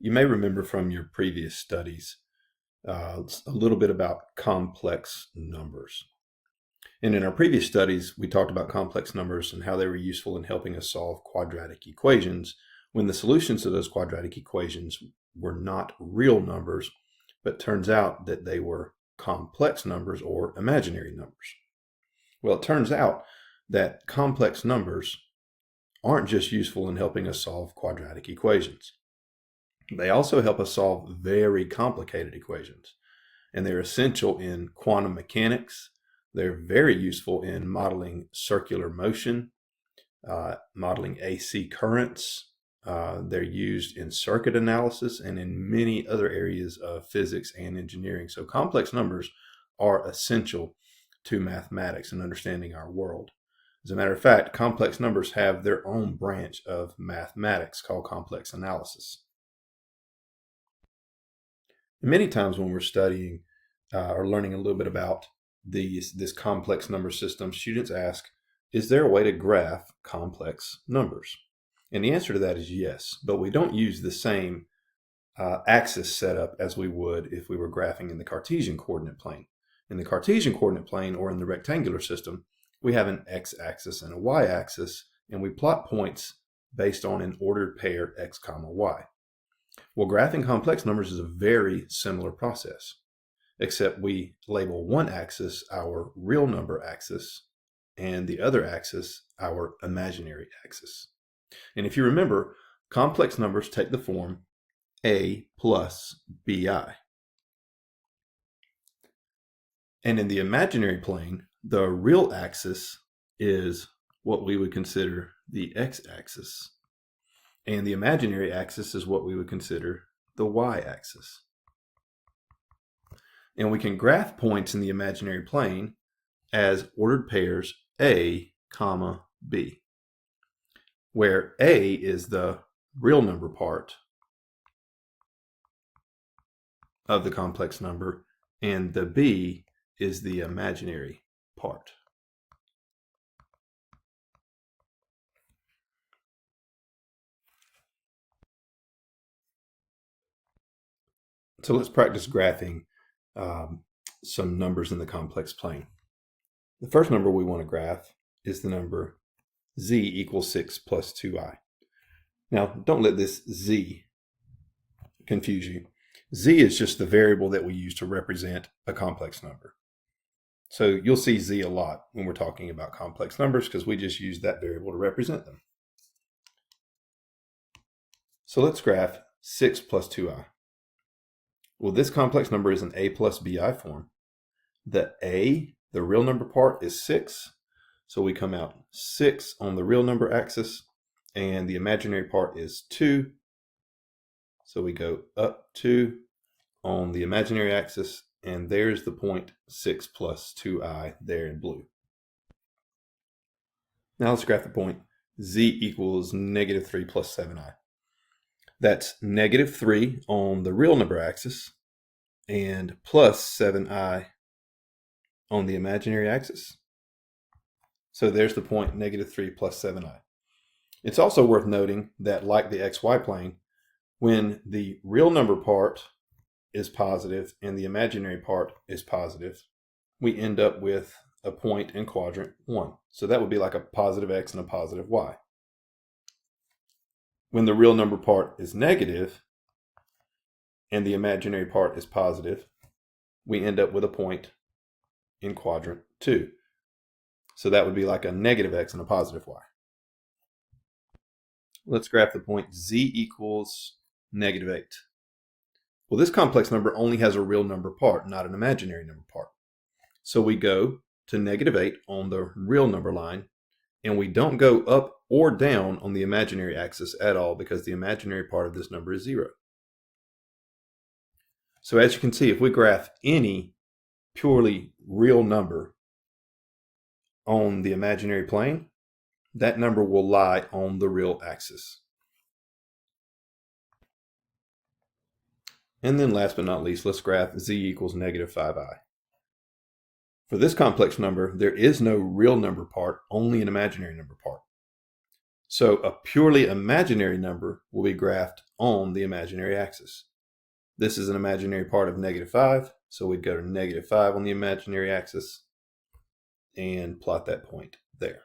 You may remember from your previous studies a little bit about complex numbers. And in our previous studies, we talked about complex numbers and how they were useful in helping us solve quadratic equations when the solutions to those quadratic equations were not real numbers, but turns out that they were complex numbers or imaginary numbers. Well, it turns out that complex numbers aren't just useful in helping us solve quadratic equations. They also help us solve very complicated equations, and they're essential in quantum mechanics. They're very useful in modeling circular motion, modeling AC currents. They're used in circuit analysis and in many other areas of physics and engineering. So complex numbers are essential to mathematics and understanding our world. As a matter of fact, complex numbers have their own branch of mathematics called complex analysis. Many times when we're studying or learning a little bit about this complex number system, students ask, is there a way to graph complex numbers? And the answer to that is yes, but we don't use the same axis setup as we would if we were graphing in the Cartesian coordinate plane. In the Cartesian coordinate plane or in the rectangular system, we have an x-axis and a y-axis, and we plot points based on an ordered pair x comma y. Well, graphing complex numbers is a very similar process, except we label one axis our real number axis and the other axis our imaginary axis. And if you remember, complex numbers take the form a plus bi. And in the imaginary plane, the real axis is what we would consider the x-axis. And the imaginary axis is what we would consider the y-axis. And we can graph points in the imaginary plane as ordered pairs a comma b, where a is the real number part of the complex number and the b is the imaginary part. So let's practice graphing some numbers in the complex plane. The first number we want to graph is the number z equals 6 plus 2i. Now, don't let this z confuse you. Z is just the variable that we use to represent a complex number. So you'll see z a lot when we're talking about complex numbers because we just use that variable to represent them. So let's graph 6 plus 2i. Well, this complex number is an a plus bi form. The a, the real number part, is 6. So we come out 6 on the real number axis, and the imaginary part is 2. So we go up 2 on the imaginary axis, and there's the point 6 plus 2i there in blue. Now let's graph the point z equals negative 3 plus 7i. That's negative 3 on the real number axis and plus 7i on the imaginary axis. So there's the point negative 3 plus 7i. It's also worth noting that, like the xy plane, when the real number part is positive and the imaginary part is positive, we end up with a point in quadrant 1. So that would be like a positive x and a positive y. When the real number part is negative and the imaginary part is positive, we end up with a point in quadrant 2. So that would be like a negative x and a positive y. Let's graph the point z equals negative 8. Well, this complex number only has a real number part, not an imaginary number part. So we go to negative 8 on the real number line, and we don't go up or down on the imaginary axis at all because the imaginary part of this number is 0. So as you can see, if we graph any purely real number on the imaginary plane, that number will lie on the real axis. And then last but not least, let's graph z equals negative 5i. For this complex number, there is no real number part, only an imaginary number part. So a purely imaginary number will be graphed on the imaginary axis. This is an imaginary part of -5, so we'd go to -5 on the imaginary axis and plot that point there.